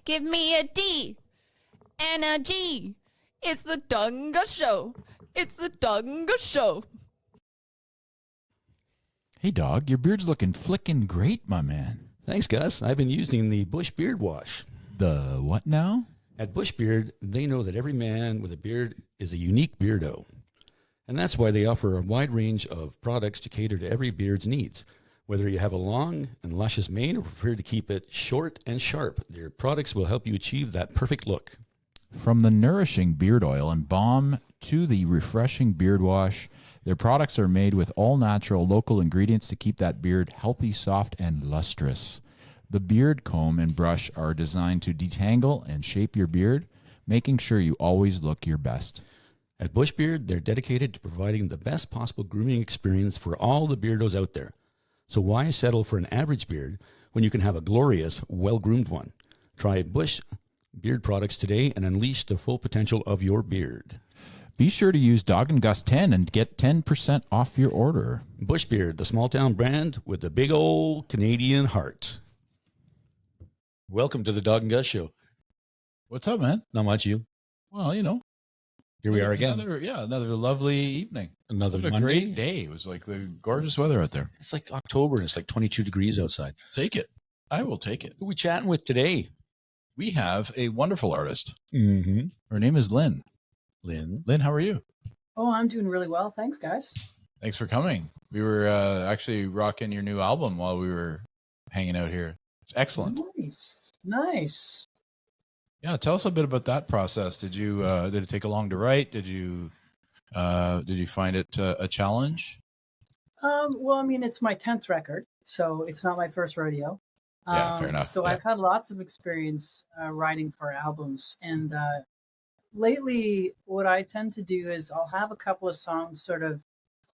Give me a D and a G. It's the Dawg and Gus Show. It's the Dawg and Gus Show. Hey, dog, your beard's looking flickin' great, my man. Thanks, Gus. I've been using the Bush Beard Wash. The what now? At Bush Beard, they know that every man with a beard is a unique beardo. And that's why they offer a wide range of products to cater to every beard's needs. Whether you have a long and luscious mane or prefer to keep it short and sharp, their products will help you achieve that perfect look. From the nourishing beard oil and balm to the refreshing beard wash, their products are made with all-natural local ingredients to keep that beard healthy, soft, and lustrous. The beard comb and brush are designed to detangle and shape your beard, making sure you always look your best. At Bush Beard, they're dedicated to providing the best possible grooming experience for all the beardos out there. So why settle for an average beard when you can have a glorious, well-groomed one? Try Bush Beard products today and unleash the full potential of your beard. Be sure to use Dawg and Gus 10 and get 10% off your order. Bush Beard, the small-town brand with the big old Canadian heart. Welcome to the Dawg and Gus Show. What's up, man? Not much, you. Well, you know. Here we are again. Another lovely evening. Another What a Monday. great day. It was like the gorgeous weather out there. It's like October and it's like 22 degrees outside. Take it. I will take it. Who are we chatting with today? We have a wonderful artist. Mm-hmm. Her name is Lynn. Lynn. Lynn, how are you? Oh, I'm doing really well. Thanks, guys. Thanks for coming. We were actually rocking your new album while we were hanging out here. It's excellent. Nice. Yeah, tell us a bit about that process. Did it take long to write? Did you find it a challenge? Well, I mean, it's my 10th record, so it's not my first rodeo. Yeah, fair enough. So Yeah. I've had lots of experience writing for albums, and lately, what I tend to do is I'll have a couple of songs sort of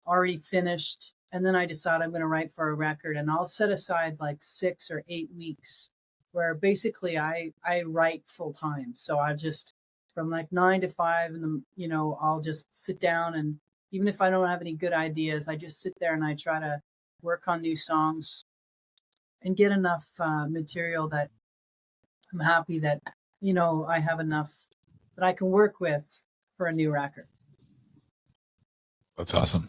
already finished, and then I decide I'm going to write for a record, and I'll set aside like 6 or 8 weeks where basically I write full time. So I just from like 9 to 5, and I'll just sit down, and even if I don't have any good ideas, I just sit there and I try to work on new songs and get enough material that I'm happy that I have enough that I can work with for a new record. That's awesome.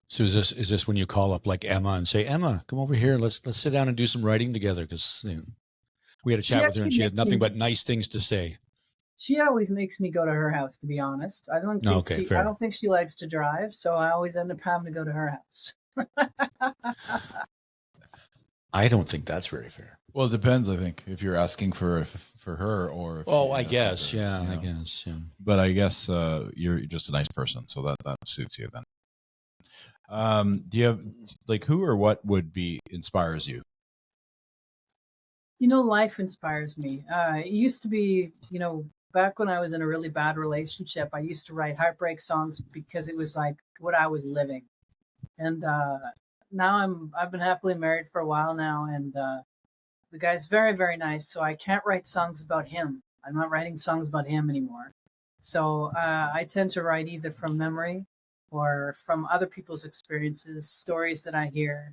So is this when you call up like Emma and say, Emma, come over here. Let's sit down and do some writing together, because we had a chat with her and she had nothing but nice things to say. She always makes me go to her house, to be honest. I don't think she likes to drive, so I always end up having to go to her house. I don't think that's very fair. Well, it depends, I think, if you're asking for her or if I guess, yeah. But I guess you're just a nice person, so that suits you then. Do you have who or what inspires you? Life inspires me. It used to be, back when I was in a really bad relationship, I used to write heartbreak songs because it was like what I was living. And now I've been happily married for a while now, and the guy's very, very nice. So I can't write songs about him. I'm not writing songs about him anymore. So I tend to write either from memory or from other people's experiences, stories that I hear,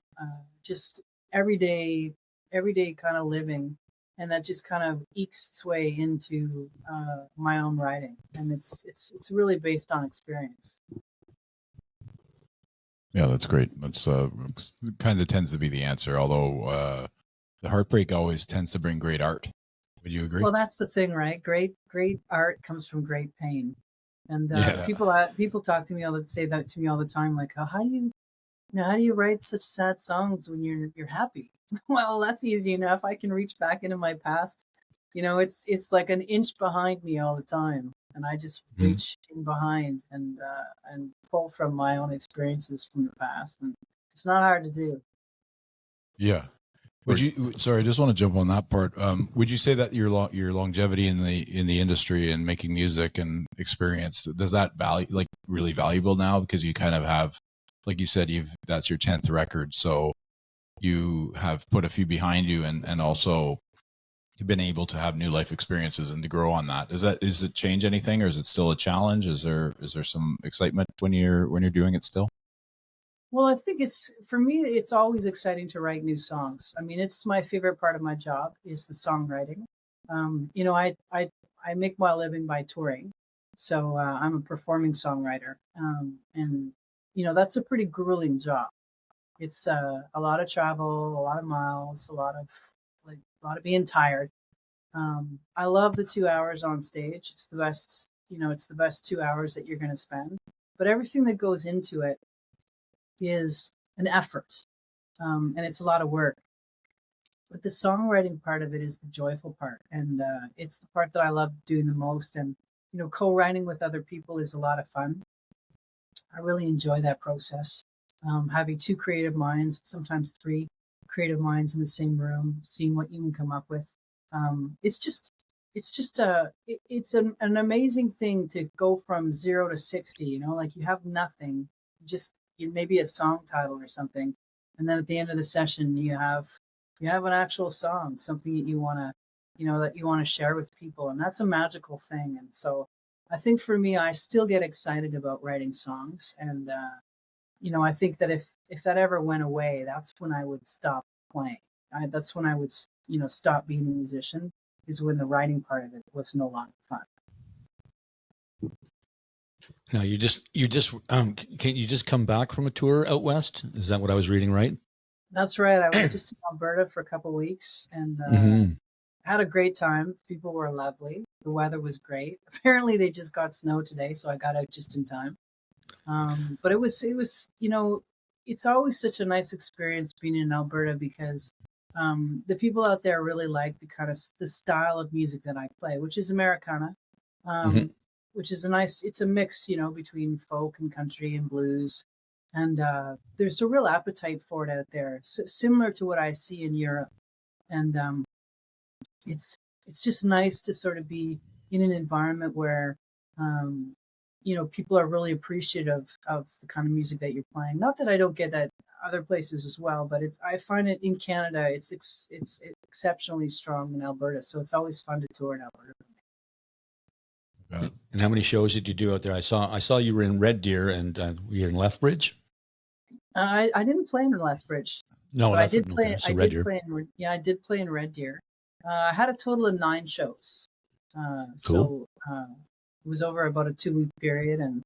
just everyday kind of living. And that just kind of ekes its way into my own writing. And it's really based on experience. Yeah, that's great. That's kind of tends to be the answer, although the heartbreak always tends to bring great art. Would you agree? Well, that's the thing, right? Great art comes from great pain. And people talk to me say that to me all the time, like, how do you write such sad songs when you're happy? Well, that's easy enough. I can reach back into my past. It's like an inch behind me all the time, and I just reach in behind and pull from my own experiences from the past, and it's not hard to do. Yeah. Sorry, I just want to jump on that part. Would you say that your longevity in the industry and making music and experience, does that really valuable now, because you kind of have, like you said, that's your 10th record, so you have put a few behind you, and also you've been able to have new life experiences and to grow on that. Does it change anything, or is it still a challenge? Is there some excitement when you're doing it still? Well, I think for me, it's always exciting to write new songs. I mean, it's my favorite part of my job is the songwriting. You know, I make my living by touring. So I'm a performing songwriter. And, you know, that's a pretty grueling job. It's a lot of travel, a lot of miles, a lot of being tired. I love the 2 hours on stage. It's the best, you know, it's the best 2 hours that you're going to spend. But everything that goes into it is an effort, and it's a lot of work. But the songwriting part of it is the joyful part, and it's the part that I love doing the most. And you know, co-writing with other people is a lot of fun. I really enjoy that process. Having two creative minds, sometimes three creative minds in the same room, seeing what you can come up with. It's just it's an amazing thing to go from 0 to 60. You know, like you have nothing, maybe a song title or something, and then at the end of the session you have an actual song, something that you want to, you know, that you want to share with people, and that's a magical thing. And so I think for me, I still get excited about writing songs, and you know, I think that if that ever went away, that's when I would stop playing. That's when I would, you know, stop being a musician, is when the writing part of it was no longer fun. Now can't you just come back from a tour out west? Is that what I was reading right? That's right. I was just in Alberta for a couple of weeks, and had a great time. People were lovely. The weather was great. Apparently they just got snow today, so I got out just in time. But it was, you know, it's always such a nice experience being in Alberta, because the people out there really like the style of music that I play, which is Americana, which is it's a mix, you know, between folk and country and blues. And there's a real appetite for it out there, similar to what I see in Europe. And it's just nice to sort of be in an environment where, you know, people are really appreciative of the kind of music that you're playing. Not that I don't get that other places as well, but I find it in Canada, it's exceptionally strong in Alberta. So it's always fun to tour in Alberta. And how many shows did you do out there? I saw you were in Red Deer, and you're in Lethbridge. I didn't play in Lethbridge. No, I did play. I did play I did play in Red Deer. I had a total of 9 shows. Cool. So it was over about a 2-week period, and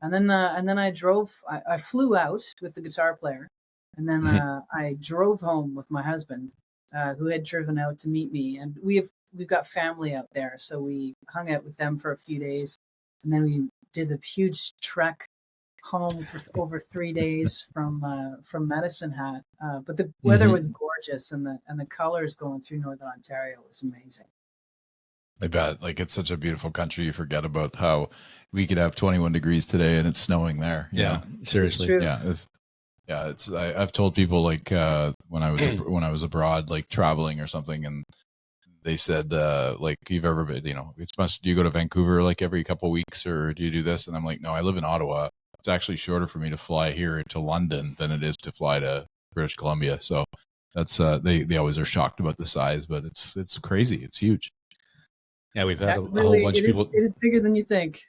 then I drove. I flew out with the guitar player, and then I drove home with my husband, who had driven out to meet me. And we've got family out there, so we hung out with them for a few days, and then we did a huge trek home for over 3 days from Medicine Hat. But the weather was gorgeous, and the colors going through Northern Ontario was amazing. I bet. Like, it's such a beautiful country. You forget about how we could have 21 degrees today and it's snowing there. Yeah, seriously. I've told people, like, when I was abroad, like traveling or something, and they said, like, you've ever been, you know, do you go to Vancouver like every couple of weeks, or do you do this? And I'm like, no, I live in Ottawa. It's actually shorter for me to fly here to London than it is to fly to British Columbia. So that's they always are shocked about the size, but it's crazy. It's huge. Yeah, we've had a whole bunch of people. It is bigger than you think.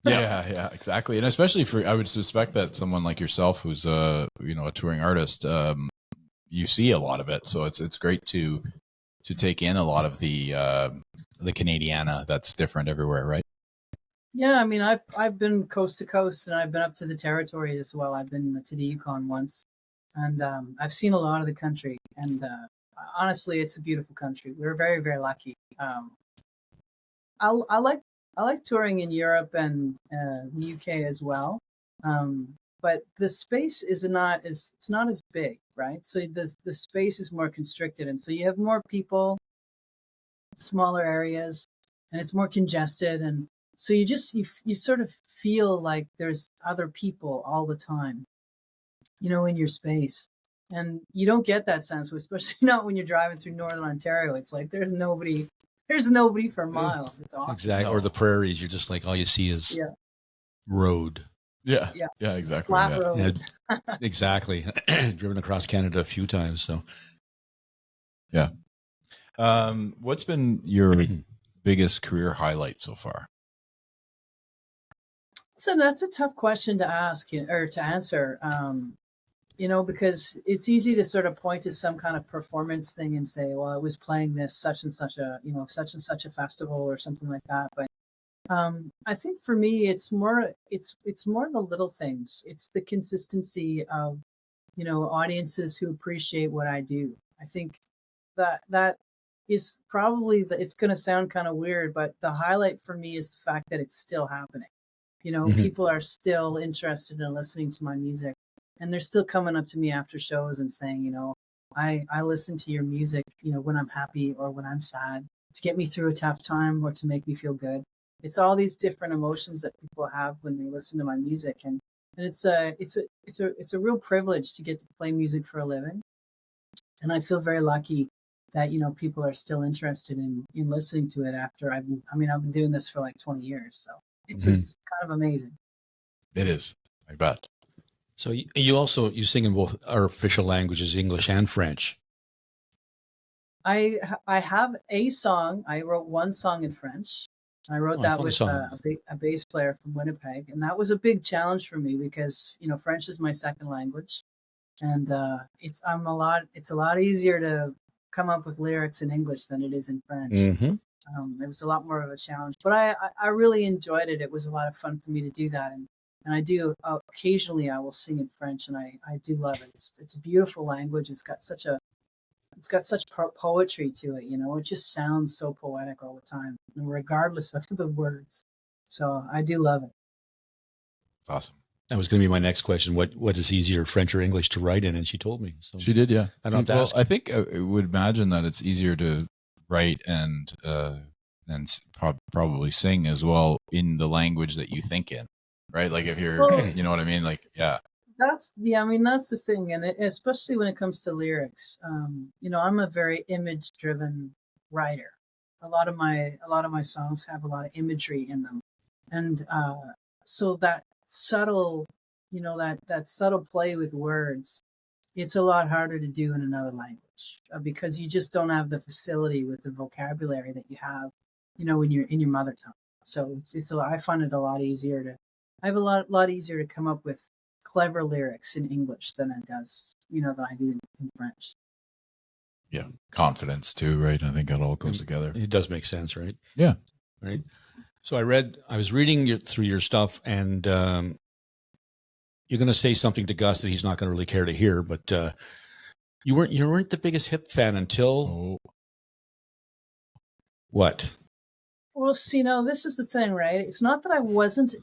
Yeah, exactly. And especially I would suspect that someone like yourself, who's a touring artist, you see a lot of it. So it's great to take in a lot of the Canadiana that's different everywhere, right? Yeah, I mean, I've been coast to coast, and I've been up to the territory as well. I've been to the Yukon once, and I've seen a lot of the country. And honestly, it's a beautiful country. We're very, very lucky. I like touring in Europe and the UK as well, but the space it's not as big, right? So the space is more constricted, and so you have more people, smaller areas, and it's more congested, and so you sort of feel like there's other people all the time, you know, in your space. And you don't get that sense, especially not when you're driving through Northern Ontario. It's like there's nobody for miles. It's awesome. Exactly. No. Or the prairies. You're just like, all you see is road. Yeah, exactly. Flat road. Yeah, exactly. Driven across Canada a few times. So, yeah. What's been your biggest career highlight so far? So that's a tough question to ask or to answer. because it's easy to sort of point to some kind of performance thing and say, well, I was playing this such and such a, such and such a festival or something like that. But I think for me, it's more the little things. It's the consistency of, audiences who appreciate what I do. I think that is probably it's going to sound kind of weird, but the highlight for me is the fact that it's still happening. People are still interested in listening to my music, and they're still coming up to me after shows and saying, I listen to your music, when I'm happy or when I'm sad, to get me through a tough time or to make me feel good. It's all these different emotions that people have when they listen to my music, and it's a real privilege to get to play music for a living. And I feel very lucky that, people are still interested in listening to it after I've been doing this for like 20 years. So it's kind of amazing. It is, I bet. So you sing in both our official languages, English and French. I have a song. I wrote one song in French. I wrote that with a bass player from Winnipeg, and that was a big challenge for me because French is my second language, and it's a lot easier to come up with lyrics in English than it is in French. It was a lot more of a challenge, but I really enjoyed it. It was a lot of fun for me to do that, and I do occasionally I will sing in French, and I do love it. It's a beautiful language. It's got such poetry to it, it just sounds so poetic all the time, regardless of the words. So I do love it. It's awesome. That was going to be my next question. What is easier, French or English to write in? And she told me. So she did, yeah. I don't have to ask. I think I would imagine that it's easier to write and probably sing as well in the language that you think in, right? Like if you're, you know what I mean? Like, yeah. That's the thing, and especially when it comes to lyrics. I'm a very image-driven writer. A lot of my songs have a lot of imagery in them, and so that subtle, that subtle play with words, it's a lot harder to do in another language because you just don't have the facility with the vocabulary that you have, when you're in your mother tongue. So I find it a lot easier to come up with clever lyrics in English than it does, than I do in French. Yeah. Confidence too, right? I think it all goes together. It does make sense, right? Yeah. Right. So I was reading through your stuff, and you're going to say something to Gus that he's not going to really care to hear, but you weren't the biggest hip fan until what? Well, see, this is the thing, right? It's not that I wasn't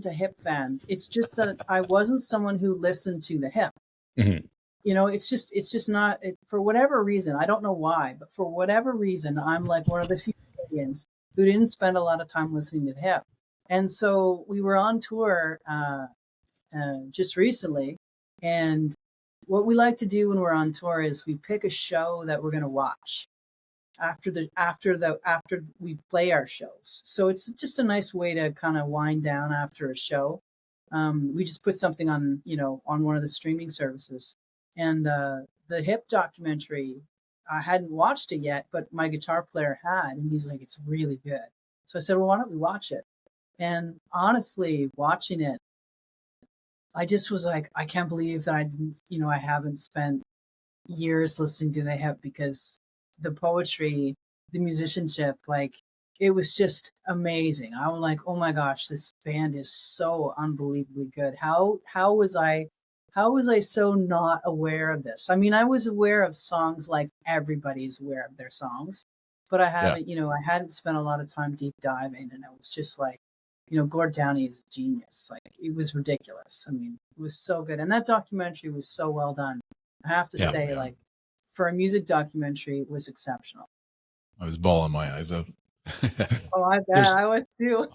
a hip fan. It's just that I wasn't someone who listened to the hip. Mm-hmm. It's just not, for whatever reason. I don't know why, but for whatever reason, I'm like one of the few Canadians who didn't spend a lot of time listening to the hip. And so we were on tour just recently, and what we like to do when we're on tour is we pick a show that we're going to watch after we play our shows. So it's just a nice way to kind of wind down after a show. We just put something on, on one of the streaming services, and the hip documentary, I hadn't watched it yet, but my guitar player had, and he's like, it's really good. So I said, well, why don't we watch it? And honestly, watching it, I just was like, I can't believe that I didn't, I haven't spent years listening to the hip, because the poetry, the musicianship, like, it was just amazing. I was like, oh my gosh, this band is so unbelievably good. How was I so not aware of this? I mean, I was aware of songs like everybody's aware of their songs, but I haven't, I hadn't spent a lot of time deep diving, and it was just like, Gord Downie is a genius. Like, it was ridiculous. I mean, it was so good. And that documentary was so well done. I have to say, like, for a music documentary, it was exceptional. I was bawling my eyes out. Oh, I bet I was too.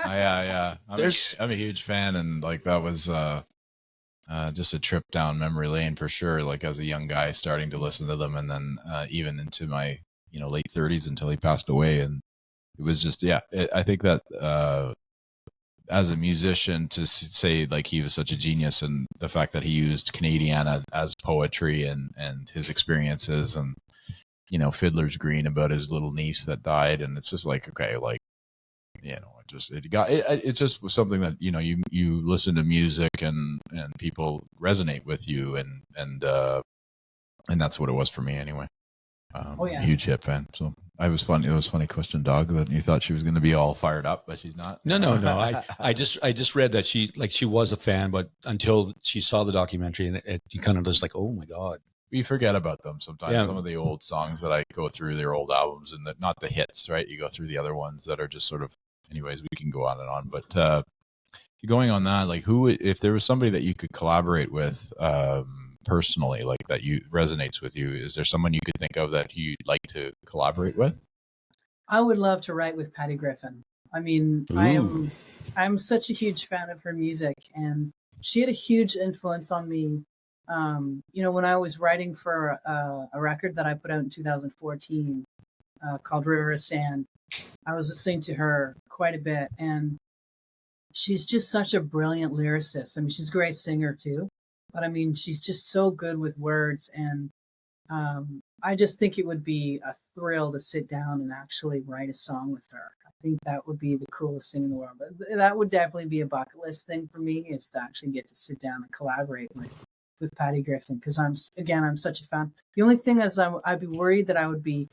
Yeah. I'm a huge fan, and like that was just a trip down memory lane for sure. Like, as a young guy starting to listen to them, and then even into my late 30s until he passed away, and it was just I think that as a musician, to say like he was such a genius, and the fact that he used Canadiana as poetry and his experiences, and Fiddler's Green about his little niece that died, and it's just like, okay, like, it just was something that, you know, you listen to music and people resonate with you, and that's what it was for me anyway. I'm a huge hip fan. So it was funny. It was a funny question, Dog, that you thought she was going to be all fired up, but she's not. No. I just read that she was a fan, but until she saw the documentary, and you kind of just like, oh my God. We forget about them sometimes. Yeah. Some of the old songs that I go through, their old albums, and not the hits, right? You go through the other ones that are just sort of, anyways, we can go on and on. But going on that, like, who, if there was somebody that you could collaborate with personally, like that you resonates with you, is there someone you could think of that you'd like to collaborate with? I would love to write with Patty Griffin. I mean, I'm such a huge fan of her music, and she had a huge influence on me. You know, when I was writing for a record that I put out in 2014 called River of Sand, I was listening to her quite a bit, and she's just such a brilliant lyricist. I mean, she's a great singer too, but I mean, she's just so good with words, and I just think it would be a thrill to sit down and actually write a song with her. I think that would be the coolest thing in the world. But that would definitely be a bucket list thing for me, is to actually get to sit down and collaborate with Patty Griffin, because I'm such a fan. The only thing is I'd be worried that I'd be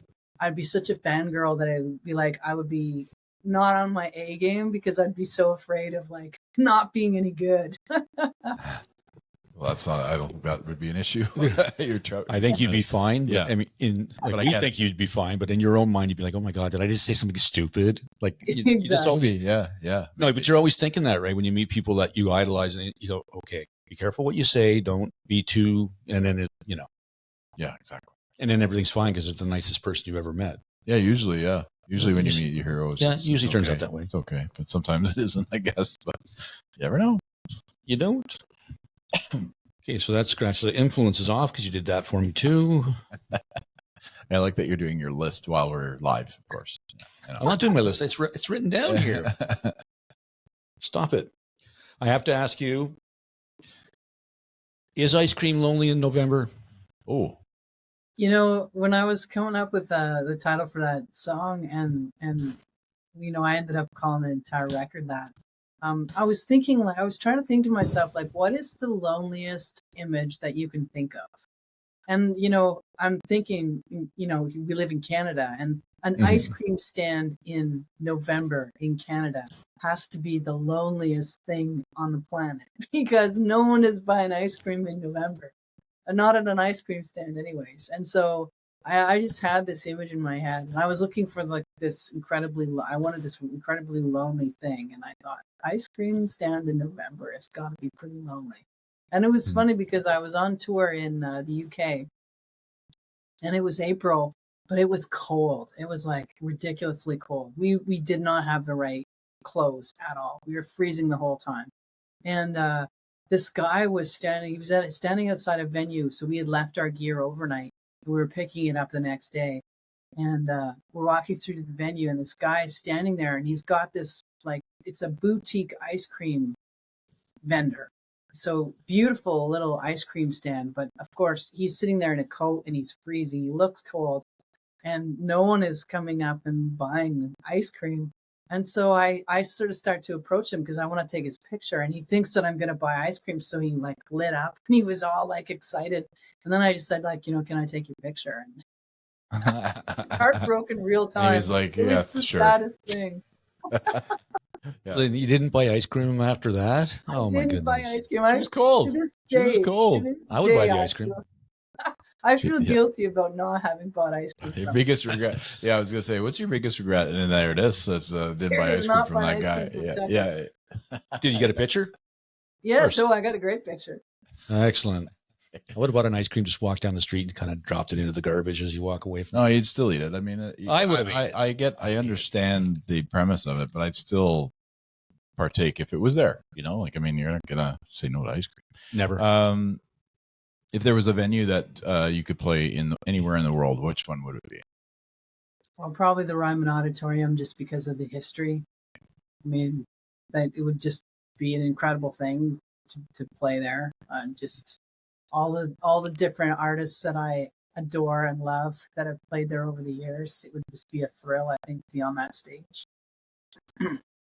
such a fangirl that I would be not on my A game, because I'd be so afraid of like not being any good. Well, that's not. I don't think that would be an issue. I think you'd be fine. Yeah. I mean, you think you'd be fine, but in your own mind, you'd be like, "Oh my God, did I just say something stupid?" Like, you just always, yeah. No, but you're always thinking that, right? When you meet people that you idolize, and you go, "Okay, be careful what you say. Don't be too," and then Yeah, exactly. And then everything's fine because it's the nicest person you ever met. Yeah, usually, yeah. Usually when you meet your heroes, it usually turns okay. out that way. It's okay, but sometimes it isn't, I guess. But you never know. You don't. Okay, so that's scratch. So the influence is off because you did that for me too. I like that you're doing your list while we're live, of course. You know. I'm not doing my list. It's written down here. Stop it. I have to ask you, is ice cream lonely in November? Oh. You know, when I was coming up with the title for that song, and you know, I ended up calling the entire record that. I was thinking, like, I was trying to think to myself, like, what is the loneliest image that you can think of? And, you know, I'm thinking, you know, we live in Canada, and an ice cream stand in November in Canada has to be the loneliest thing on the planet, because no one is buying ice cream in November, and not at an ice cream stand anyways. And so I just had this image in my head, and I was looking for like I wanted this incredibly lonely thing, and I thought, ice cream stand in November, it's got to be pretty lonely. And it was funny because I was on tour in the UK, and it was April, but it was cold. It was like ridiculously cold. We did not have the right clothes at all. We were freezing the whole time. And this guy was standing outside a venue, so we had left our gear overnight. We were picking it up the next day, and we're walking through to the venue, and this guy is standing there, and he's got this, like, it's a boutique ice cream vendor. So beautiful little ice cream stand, but of course he's sitting there in a coat and he's freezing. He looks cold, and no one is coming up and buying ice cream. And so I sort of start to approach him because I want to take his picture, and he thinks that I'm going to buy ice cream. So he like lit up and he was all like excited. And then I just said, like, you know, can I take your picture? And he's heartbroken real time. He was like, it yeah, was the sure. saddest thing. Yeah. Lynn, you didn't buy ice cream after that? Oh my I didn't goodness. buy ice cream. She was cold. She was cold. I would buy the ice cream. I feel guilty about not having bought ice cream. Your biggest regret. Yeah, I was gonna say, what's your biggest regret? And then there it is. That's didn't buy ice cream from that guy. Yeah. Did you get a picture? Yeah, so I got a great picture. Excellent. What about an ice cream? Just walk down the street and kind of dropped it into the garbage as you walk away from it. No, you'd still eat it. I mean, I would have. I understand the premise of it, but I'd still partake if it was there. You know, like, I mean, you're not gonna say no to ice cream. Never. If there was a venue that you could play in anywhere in the world, which one would it be? Well, probably the Ryman Auditorium, just because of the history. I mean, that it would just be an incredible thing to play there. Just all the different artists that I adore and love that have played there over the years. It would just be a thrill, I think, to be on that stage.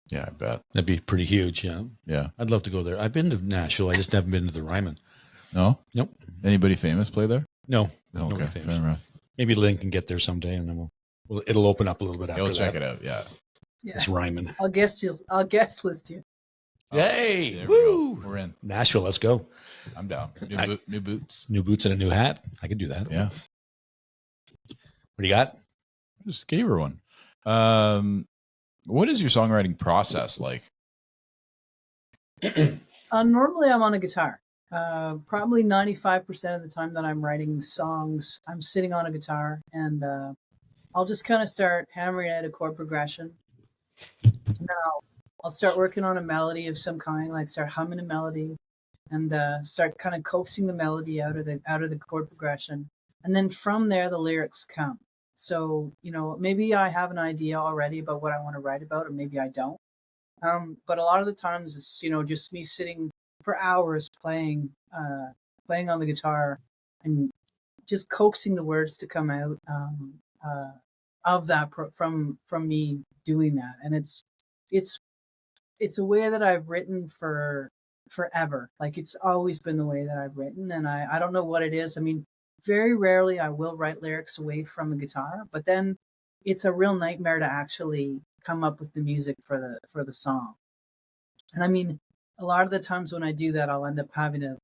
Yeah, I bet. That'd be pretty huge. Yeah. Yeah. I'd love to go there. I've been to Nashville. I just haven't been to the Ryman. No? Nope. Anybody famous play there? No. Okay, Nobody fair famous. enough. Maybe Lynn can get there someday, and then it'll open up a little bit after We'll check that. it out. Yeah. Yeah. It's Ryman. I'll guest list you. Yay! There we Woo! go. We're in. Nashville, let's go. I'm down. New boots. New boots and a new hat. I could do that. Yeah. What do you got? I just gave her one. What is your songwriting process like? Normally, I'm on a guitar. Probably 95% of the time that I'm writing songs, I'm sitting on a guitar, and I'll just kind of start hammering out a chord progression. Now, I'll start working on a melody of some kind, like start humming a melody, and start kind of coaxing the melody out of the chord progression, and then from there the lyrics come. So maybe I have an idea already about what I want to write about, or maybe I don't. But a lot of the times it's just me sitting for hours playing on the guitar and just coaxing the words to come out of that from me doing that. And it's a way that I've written for forever. Like, it's always been the way that I've written, and I don't know what it is. I mean, very rarely I will write lyrics away from a guitar, but then it's a real nightmare to actually come up with the music for the song. And I mean, a lot of the times when I do that, I'll end up having to,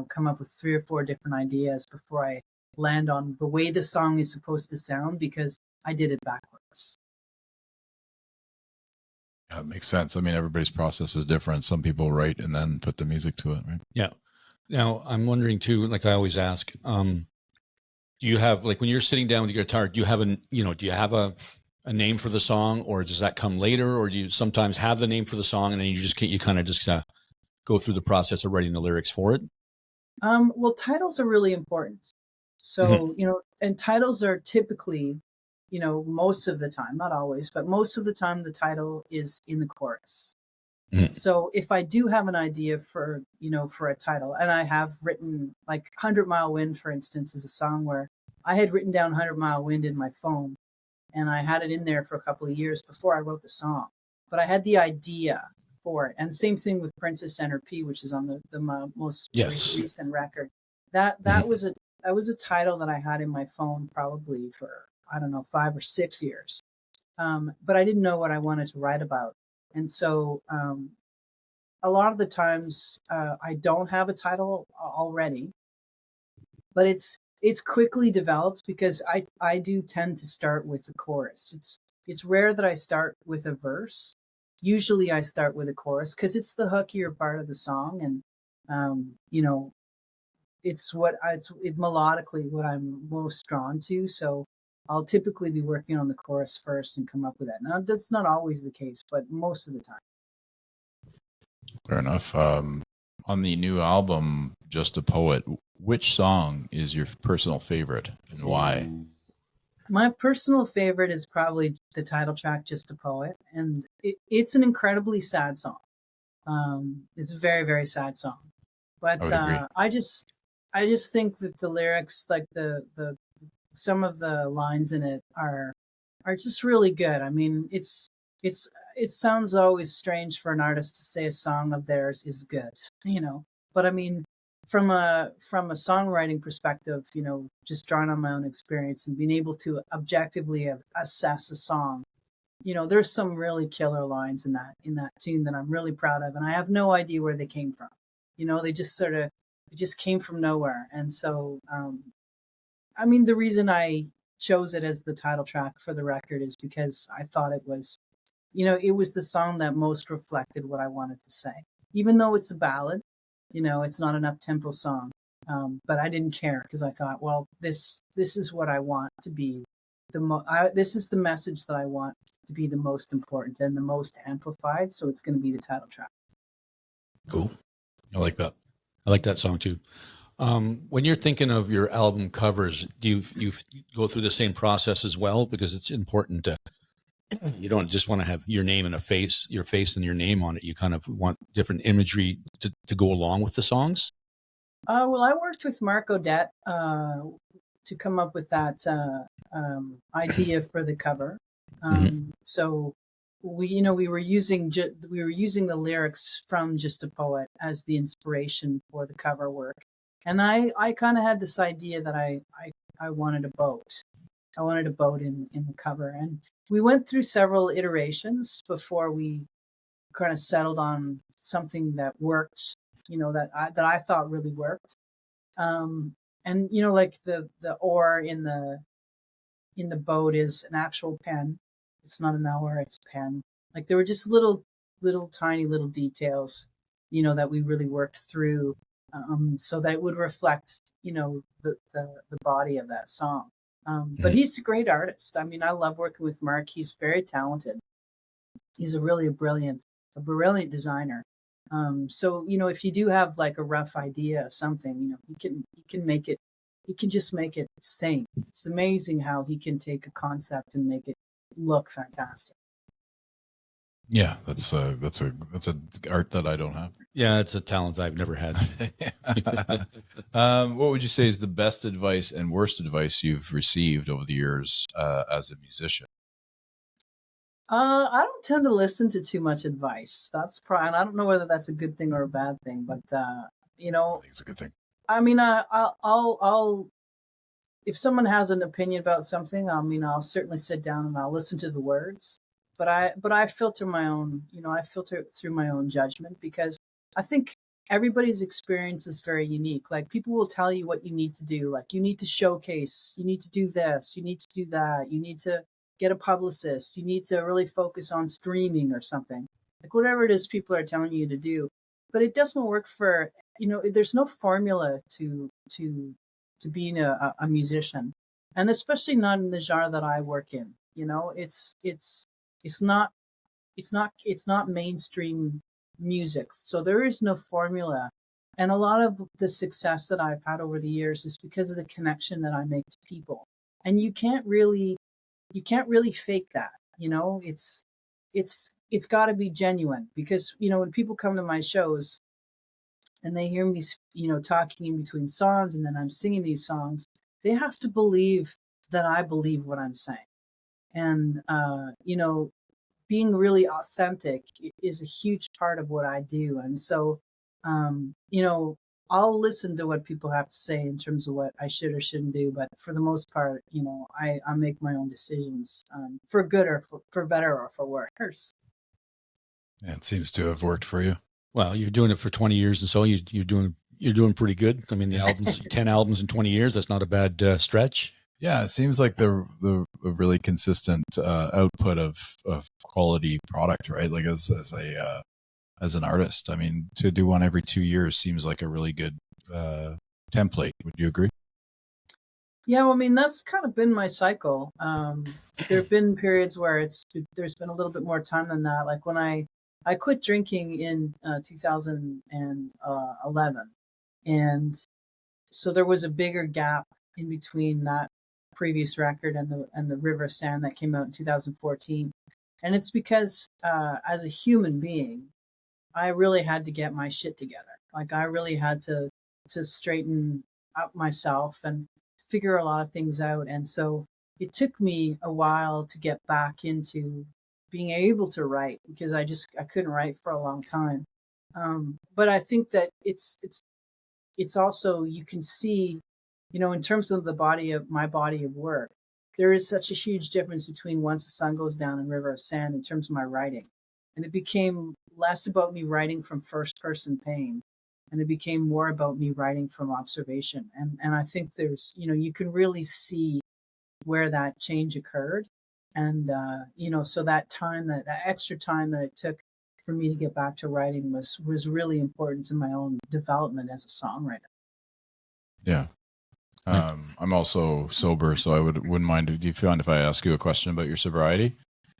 come up with 3 or 4 different ideas before I land on the way the song is supposed to sound, because I did it backwards. That makes sense. I mean, everybody's process is different. Some people write and then put the music to it, right? Yeah. Now, I'm wondering too, like I always ask, do you have, like, when you're sitting down with your guitar, do you have a name for the song, or does that come later? Or do you sometimes have the name for the song and then you kind of just go through the process of writing the lyrics for it? Well, titles are really important. So, and titles are typically, most of the time, not always, but most of the time the title is in the chorus. Mm-hmm. So if I do have an idea for a title, and I have written, like 100 Mile Wind, for instance, is a song where I had written down 100 Mile Wind in my phone, and I had it in there for a couple of years before I wrote the song. But I had the idea for it. And same thing with Princess NRP, which is on the most recent record. That was a title that I had in my phone probably for, I don't know, 5 or 6 years. But I didn't know what I wanted to write about. And so a lot of the times I don't have a title already, but it's quickly developed because I do tend to start with the chorus. It's rare that I start with a verse. Usually I start with a chorus because it's the hookier part of the song, and it's melodically what I'm most drawn to. So I'll typically be working on the chorus first and come up with that. Now, that's not always the case, but most of the time. Fair enough. On the new album, Just a Poet, which song is your personal favorite and why? My personal favorite is probably the title track, Just a Poet. And it's an incredibly sad song. It's a very, very sad song. But I just think that the lyrics, like the some of the lines in it are just really good. I mean, it sounds always strange for an artist to say a song of theirs is good, but I mean, from a songwriting perspective, just drawing on my own experience and being able to objectively assess a song, there's some really killer lines in that tune that I'm really proud of, and I have no idea where they came from. They just came from nowhere. And so I mean, the reason I chose it as the title track for the record is because I thought it was the song that most reflected what I wanted to say. Even though it's a ballad, it's not an up-tempo song. But I didn't care because I thought, well, this is what I want to be. This is the message that I want to be the most important and the most amplified. So it's going to be the title track. Cool. I like that. I like that song too. When you're thinking of your album covers, do you go through the same process as well? Because it's important to, you don't just want to have your name and your face and your name on it. You kind of want different imagery to go along with the songs. Well, I worked with Mark Odette to come up with that idea for the cover. So we were using the lyrics from Just a Poet as the inspiration for the cover work, and I kind of had this idea that I wanted a boat. I wanted a boat in the cover, and we went through several iterations before we kind of settled on something that worked. That I thought really worked. And like the oar in the boat is an actual pen. It's not an oar, it's a pen. Like there were just little tiny little details, that we really worked through, so that it would reflect, the body of that song. But he's a great artist. I mean, I love working with Mark. He's very talented. He's a brilliant designer. So if you do have like a rough idea of something, he can make it. He can just make it sing. It's amazing how he can take a concept and make it look fantastic. Yeah, that's a art that I don't have. Yeah, it's a talent I've never had. What would you say is the best advice and worst advice you've received over the years as a musician? I don't tend to listen to too much advice. That's probably, and I don't know whether that's a good thing or a bad thing, but I think it's a good thing. I mean, I'll if someone has an opinion about something, I mean, I'll certainly sit down and I'll listen to the words, but I filter my own, I filter through my own judgment, because I think everybody's experience is very unique. Like people will tell you what you need to do. Like you need to showcase, you need to do this, you need to do that, you need to get a publicist, you need to really focus on streaming or something. Like whatever it is people are telling you to do. But it doesn't work for, there's no formula to being a musician. And especially not in the genre that I work in. It's not mainstream music. So there is no formula. And a lot of the success that I've had over the years is because of the connection that I make to people. And you can't really fake that. It's got to be genuine, because when people come to my shows and they hear me talking in between songs, and then I'm singing these songs, they have to believe that I believe what I'm saying. And being really authentic is a huge part of what I do. And so I'll listen to what people have to say in terms of what I should or shouldn't do. But for the most part, I make my own decisions, for good or for better or for worse. Yeah, it seems to have worked for you. Well, you're doing it for 20 years, and so you're doing pretty good. I mean, the albums, 10 albums in 20 years, that's not a bad stretch. Yeah, it seems like the really consistent output of quality product, right? Like as an artist, I mean, to do one every 2 years seems like a really good template. Would you agree? Yeah, well, I mean, that's kind of been my cycle. There have been periods where there's been a little bit more time than that. Like when I quit drinking in 2011, and so there was a bigger gap in between that previous record and the River of Sand that came out in 2014. And it's because as a human being, I really had to get my shit together. Like I really had to straighten up myself and figure a lot of things out. And so it took me a while to get back into being able to write, because I couldn't write for a long time. But I think that it's also, you can see, in terms of my body of work, there is such a huge difference between Once the Sun Goes Down and River of Sand in terms of my writing. And it became less about me writing from first person pain, and it became more about me writing from observation. And I think there's, you can really see where that change occurred. And, so that time, that extra time that it took for me to get back to writing was really important to my own development as a songwriter. Yeah. I'm also sober, so I wouldn't mind. Do you find if I ask you a question about your sobriety?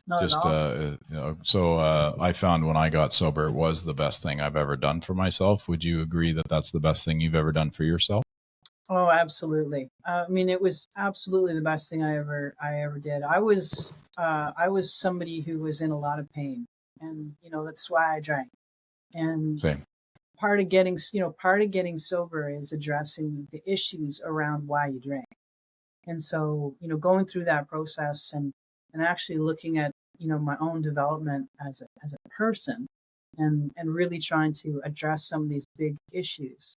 Not Just at all. so I found when I got sober, it was the best thing I've ever done for myself. Would you agree that that's the best thing you've ever done for yourself? Oh, absolutely. I mean, it was absolutely the best thing I ever did. I was somebody who was in a lot of pain, and that's why I drank. And Same. part of getting sober is addressing the issues around why you drink. And so, going through that process and actually looking at, my own development as a person, and really trying to address some of these big issues,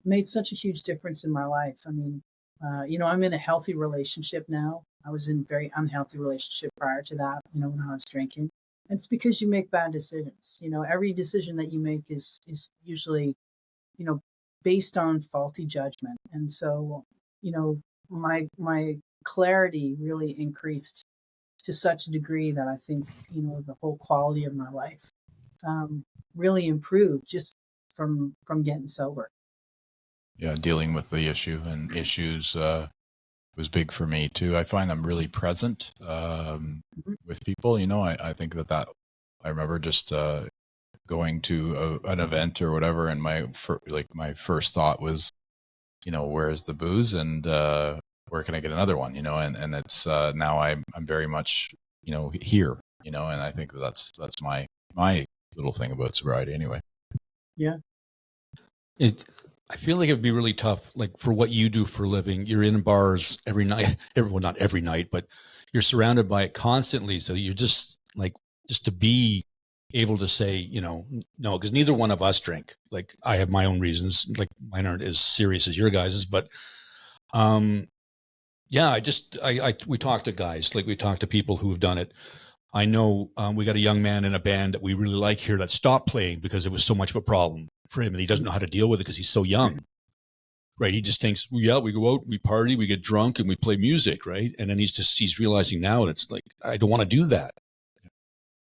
made such a huge difference in my life. I mean, I'm in a healthy relationship now. I was in a very unhealthy relationship prior to that, when I was drinking. And it's because you make bad decisions. Every decision that you make is usually, based on faulty judgment. And so, my clarity really increased to such a degree that I think, the whole quality of my life really improved just from getting sober. Yeah, dealing with the issue and issues was big for me too. I find I'm really present with people. I think that I remember just going to an event or whatever, and my first thought was, where's the booze, and where can I get another one? And it's now I'm very much here. And I think that's my little thing about sobriety anyway. Yeah. I feel like it'd be really tough, like for what you do for a living. You're in bars every night, well, not every night, but you're surrounded by it constantly. So you're just to be able to say, no, because neither one of us drink. Like I have my own reasons, like mine aren't as serious as your guys's, but yeah, we talk to guys, like we talk to people who have done it. I know we got a young man in a band that we really like here that stopped playing because it was so much of a problem for him, and he doesn't know how to deal with it because he's so young, right? He just thinks, well, yeah, we go out, we party, we get drunk, and we play music, right? And then he's realizing now that it's like, I don't want to do that.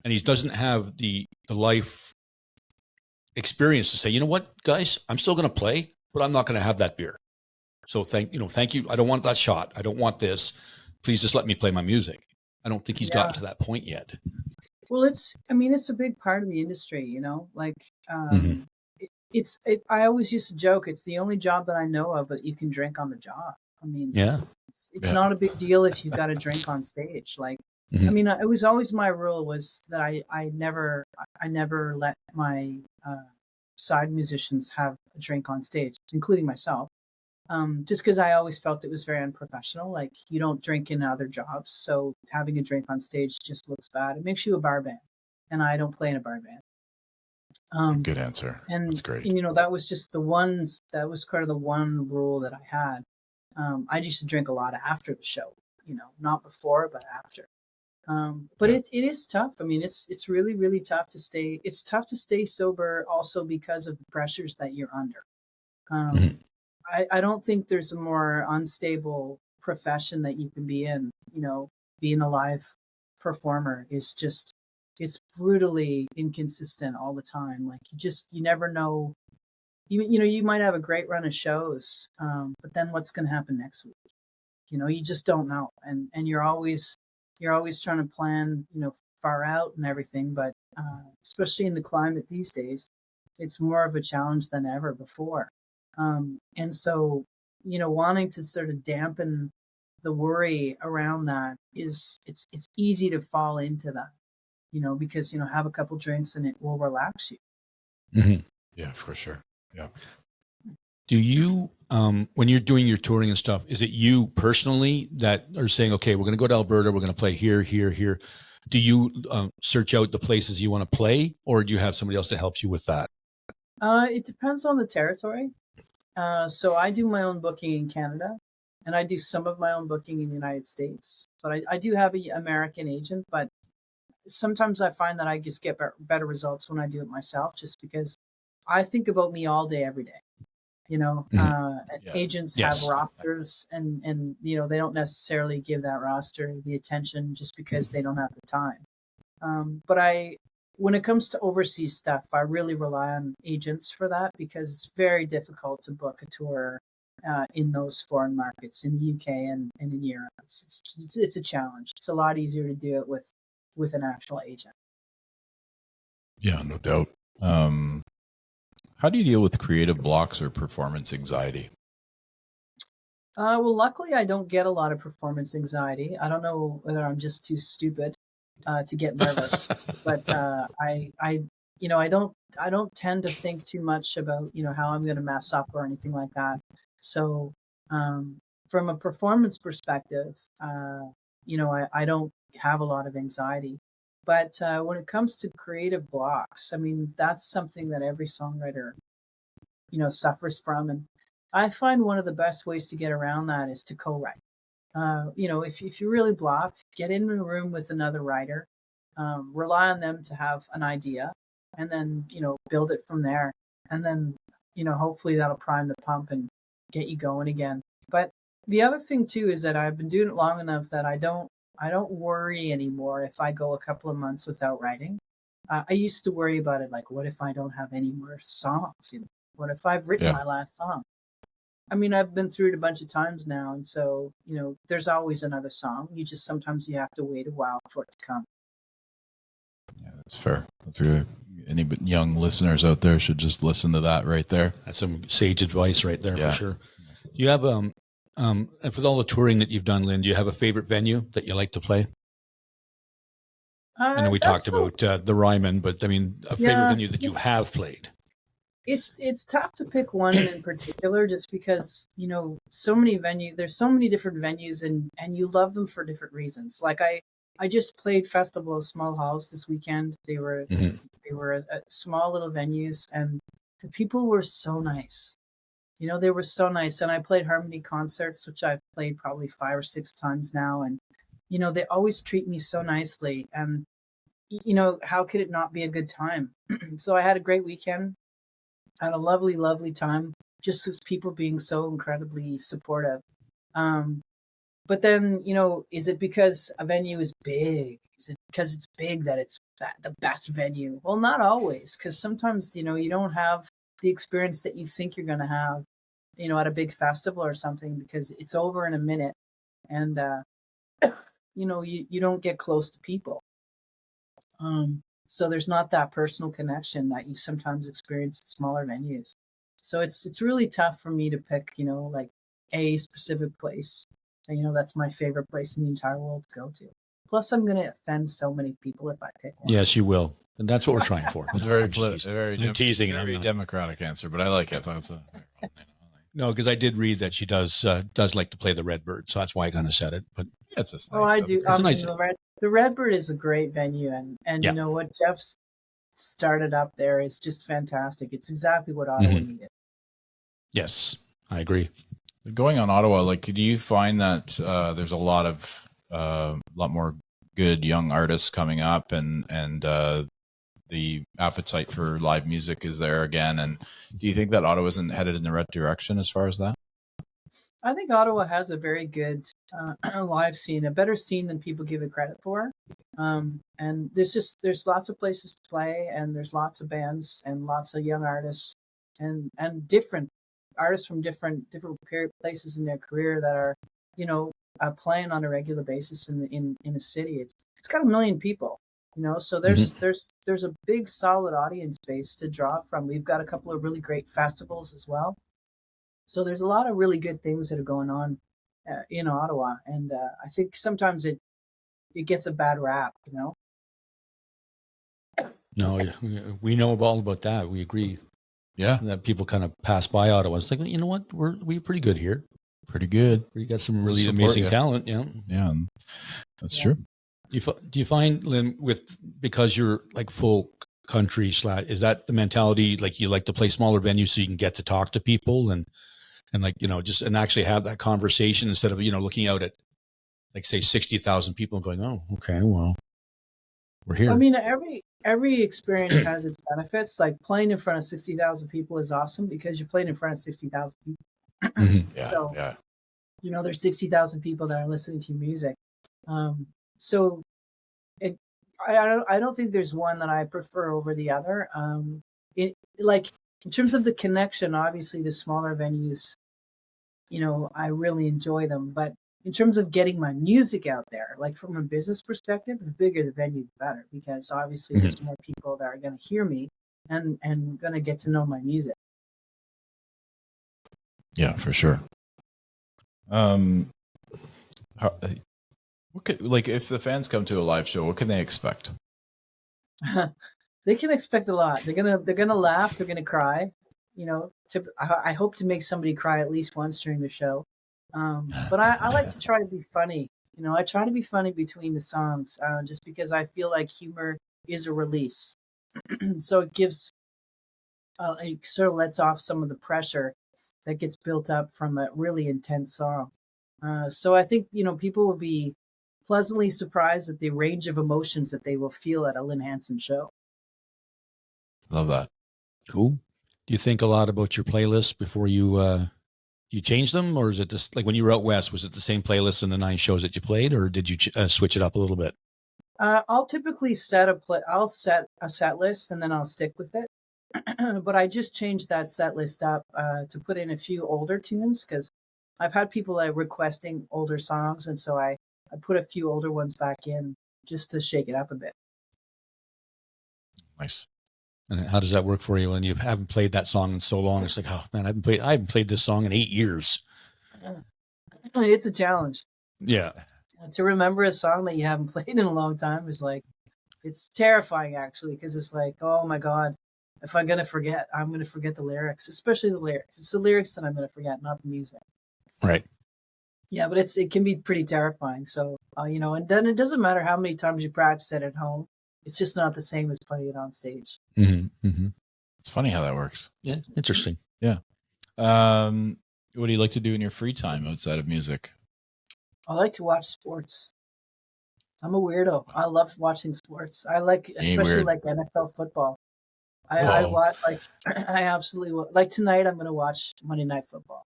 And he doesn't have the life experience to say, you know what, guys, I'm still going to play, but I'm not going to have that beer. So thank you. I don't want that shot. I don't want this. Please just let me play my music. I don't think he's gotten to that point yet. Well, it's a big part of the industry, like, Mm-hmm. I always used to joke, it's the only job that I know of that you can drink on the job. I mean, Yeah. It's not a big deal if you've got a drink on stage. Like, Mm-hmm. I mean, it was always my rule was that I never let my side musicians have a drink on stage, including myself. Just because I always felt it was very unprofessional. Like, you don't drink in other jobs, so having a drink on stage just looks bad. It makes you a bar band, and I don't play in a bar band. Good answer. And That's great. that was just that was kind of the one rule that I had. I used to drink a lot after the show, not before, but after. But it is tough. I mean, it's really, really tough to stay. It's tough to stay sober also because of the pressures that you're under. Mm-hmm. I don't think there's a more unstable profession that you can be in. Being a live performer is just, it's brutally inconsistent all the time. Like, you never know. You might have a great run of shows, but then what's going to happen next week? You just don't know. And you're always trying to plan, far out and everything. But especially in the climate these days, it's more of a challenge than ever before. And so, wanting to sort of dampen the worry around that it's easy to fall into that, because, have a couple drinks and it will relax you. Mm-hmm. Yeah, for sure. Yeah. Do you, when you're doing your touring and stuff, is it you personally that are saying, okay, we're going to go to Alberta, we're going to play here, here, here? Do you search out the places you want to play, or do you have somebody else that helps you with that? It depends on the territory. So I do my own booking in Canada, and I do some of my own booking in the United States. But I do have an American agent, but sometimes I find that I just get better results when I do it myself, just because I think about me all day, every day. Agents have rosters, and they don't necessarily give that roster the attention just because they don't have the time. But when it comes to overseas stuff, I really rely on agents for that, because it's very difficult to book a tour in those foreign markets, in the UK and in Europe. It's a challenge. It's a lot easier to do it with an actual agent. Yeah, no doubt. How do you deal with creative blocks or performance anxiety? Well, luckily, I don't get a lot of performance anxiety. I don't know whether I'm just too stupid to get nervous, but I don't tend to think too much about how I'm going to mess up or anything like that. So from a performance perspective, I don't have a lot of anxiety. But when it comes to creative blocks, I mean, that's something that every songwriter, suffers from. And I find one of the best ways to get around that is to co-write. If you're really blocked, get in a room with another writer, rely on them to have an idea, and then, build it from there. And then, hopefully that'll prime the pump and get you going again. But the other thing too is that I've been doing it long enough that I don't worry anymore if I go a couple of months without writing. I used to worry about it, like, what if I don't have any more songs? What if I've written my last song? I mean, I've been through it a bunch of times now, and so, there's always another song. Sometimes you have to wait a while for it to come. Yeah, that's fair. That's good. Any young listeners out there should just listen to that right there. That's some sage advice right there for sure. Do you have with all the touring that you've done, Lynn, do you have a favorite venue that you like to play? I know we talked about the Ryman, but I mean, a favorite venue that you have played. It's tough to pick one in particular, just because, there's so many different venues, and you love them for different reasons. Like I just played Festival of Small Halls this weekend. They were small little venues, and the people were so nice. They were so nice. And I played Harmony concerts, which I've played probably 5 or 6 times now. And, they always treat me so nicely. And, how could it not be a good time? So I had a great weekend. Had a lovely, lovely time, just with people being so incredibly supportive. But then, is it because a venue is big? Is it because it's big that it's the best venue? Well, not always, because sometimes, you don't have the experience that you think you're going to have, at a big festival or something, because it's over in a minute, and, you don't get close to people. So there's not that personal connection that you sometimes experience at smaller venues. So it's really tough for me to pick, like a specific place. And, that's my favorite place in the entire world to go to. Plus, I'm going to offend so many people if I pick one. Yes, you will. And that's what we're trying for. It's very teasing, very democratic answer, but I like it. No, because I did read that she does like to play the Redbird, so that's why I kind of said it. But it's just nice. I do. It's nice. The Redbird is a great venue, and you know what Jeff's started up there is just fantastic. It's exactly what Ottawa needed. Yes, I agree. Going on Ottawa, like, do you find that there's a lot more good young artists coming up, and the appetite for live music is there again? And do you think that Ottawa isn't headed in the right direction as far as that? I think Ottawa has a very good live scene, a better scene than people give it credit for. And there's lots of places to play, and there's lots of bands and lots of young artists and different artists from different places in their career that are, playing on a regular basis in a city. It's got 1 million people, so there's a big solid audience base to draw from. We've got a couple of really great festivals as well. So there's a lot of really good things that are going on in Ottawa, and I think sometimes it gets a bad rap, No, we know all about that. We agree. Yeah, that people kind of pass by Ottawa. It's like, you know what, we're pretty good here. Pretty good. We got some really amazing talent. Yeah, that's true. Do you find, Lynn, because you're like folk country / is that the mentality? Like, you like to play smaller venues so you can get to talk to people and like, and actually have that conversation instead of, looking out at, like, say 60,000 people and going, oh, okay, well, we're here. I mean, every experience has its benefits. Like, playing in front of 60,000 people is awesome because you're playing in front of 60,000 people. There's 60,000 people that are listening to your music. So I don't think there's one that I prefer over the other. In terms of the connection, obviously the smaller venues, I really enjoy them. But in terms of getting my music out there, like from a business perspective, the bigger the venue, the better, because obviously there's more people that are going to hear me and going to get to know my music. Yeah, for sure. If the fans come to a live show, what can they expect? They can expect a lot. They're gonna laugh. They're gonna cry. I hope to make somebody cry at least once during the show. But I like to try to be funny. You know, I try to be funny between the songs, just because I feel like humor is a release. So it gives, it sort of lets off some of the pressure that gets built up from a really intense song. So I think, you know, people will be pleasantly surprised at the range of emotions that they will feel at a Lynne Hanson show. Love that. Cool. Do you think a lot about your playlists before you change them, or is it just like when you were out west? Was it the same playlist in the 9 shows that you played, or did you switch it up a little bit? I'll typically I'll set a set list and then I'll stick with it. But I just changed that set list up to put in a few older tunes because I've had people requesting older songs, and so I put a few older ones back in just to shake it up a bit. Nice. And how does that work for you when you haven't played that song in so long? It's like, oh man, I haven't played this song in 8 years. It's a challenge. Yeah. To remember a song that you haven't played in a long time is like, it's terrifying actually, because it's like, oh my God, if I'm going to forget, I'm going to forget the lyrics, especially the lyrics. It's the lyrics that I'm going to forget, not the music. Right. Yeah, but it can be pretty terrifying. So, you know, and then it doesn't matter how many times you practice it at home. It's just not the same as playing it on stage. Mm-hmm. Mm-hmm. It's funny how that works. Yeah. Interesting. Yeah. What do you like to do in your free time outside of music? I like to watch sports. I'm a weirdo. I love watching sports. I like, especially like NFL football. I watch, like, I absolutely like tonight. I'm going to watch Monday Night Football.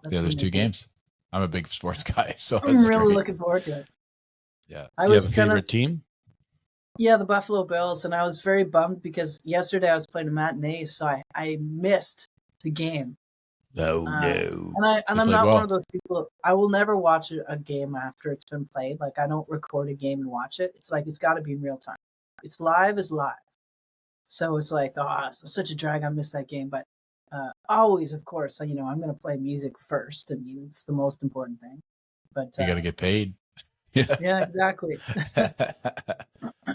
There's 2 games. I'm a big sports guy, so I'm really looking forward to it. Yeah. Do you have a favorite team? Yeah, the Buffalo Bills, and I was very bummed because yesterday I was playing a matinee, so I missed the game. Oh no! And I'm not one of those people. I will never watch a game after it's been played. Like, I don't record a game and watch it. It's like it's got to be in real time. It's live is live. So it's like, oh, it's such a drag. I missed that game, but always, of course, you know, I'm going to play music first. I mean, it's the most important thing. But you got to get paid. Yeah, exactly.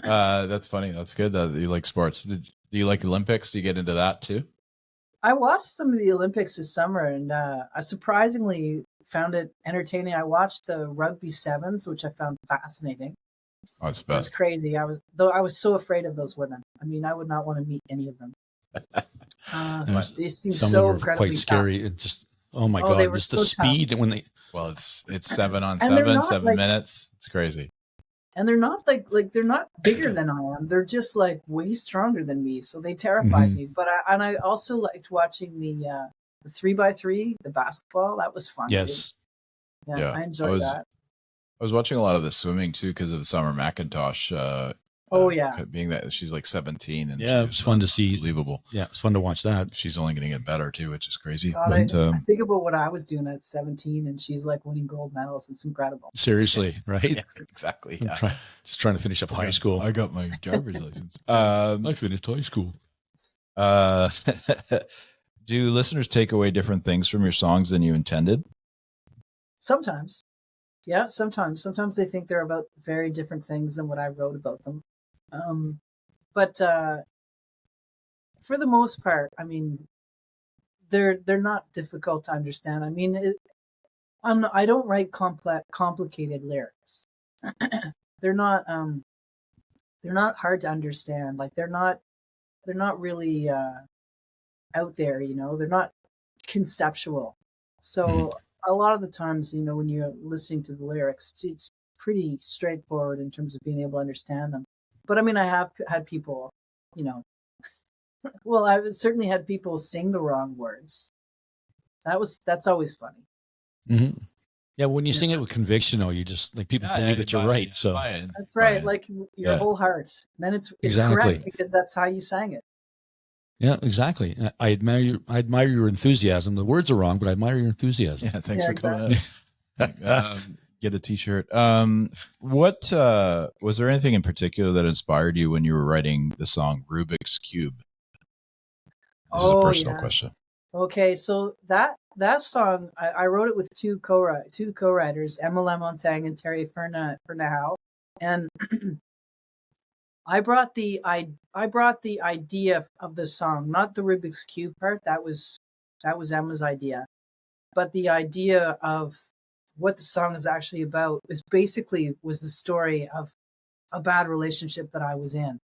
That's funny. That's good that you like sports. Do you like Olympics? Do you get into that too? I watched some of the Olympics this summer, and I surprisingly found it entertaining. I watched the rugby sevens, which I found fascinating. Oh, it's best. It's crazy. I was so afraid of those women. I mean, I would not want to meet any of them. They seem so incredibly quite scary. It just, oh my God, just the speed when they. Well, it's 7 on 7, 7 minutes. It's crazy. And they're not like they're not bigger than I am. They're just like way stronger than me. So they terrified me. But I also liked watching the 3x3, the basketball. That was fun. Yes. Too. Yeah, I enjoyed that. I was watching a lot of the swimming too because of Summer McIntosh. Being that she's like 17 and yeah, it was fun to see. Unbelievable. Yeah, it's fun to watch that. She's only going to get better too, which is crazy. God, I think about what I was doing at 17, and she's like winning gold medals. It's incredible. Seriously, right? Yeah, exactly. Yeah. Just trying to finish up high school. I got my driver's license. I finished high school. Do listeners take away different things from your songs than you intended? Sometimes. Yeah, sometimes. Sometimes they think they're about very different things than what I wrote about them. But for the most part, I mean, they're not difficult to understand. I mean, I don't write complicated lyrics. They're not hard to understand. Like they're not really out there. You know, they're not conceptual. So a lot of the times, you know, when you're listening to the lyrics, it's pretty straightforward in terms of being able to understand them. But I mean, I have had people, you know, well, I've certainly had people sing the wrong words. That's always funny. Mm-hmm. Yeah, when you sing it with conviction, though, you just like people believe that you're right. So that's right, like your whole heart. And then it's correct because that's how you sang it. Yeah, exactly. I admire your enthusiasm. The words are wrong, but I admire your enthusiasm. Yeah, thanks for coming out. Get a t-shirt. What was there anything in particular that inspired you when you were writing the song Rubik's Cube? This is a personal question. Okay, so that song, I wrote it with two co-writers, Emma Lamontagne and Terry Fernahau, and I brought the idea of the song, not the Rubik's Cube part. That was Emma's idea, but the idea of what the song is actually about was the story of a bad relationship that I was in.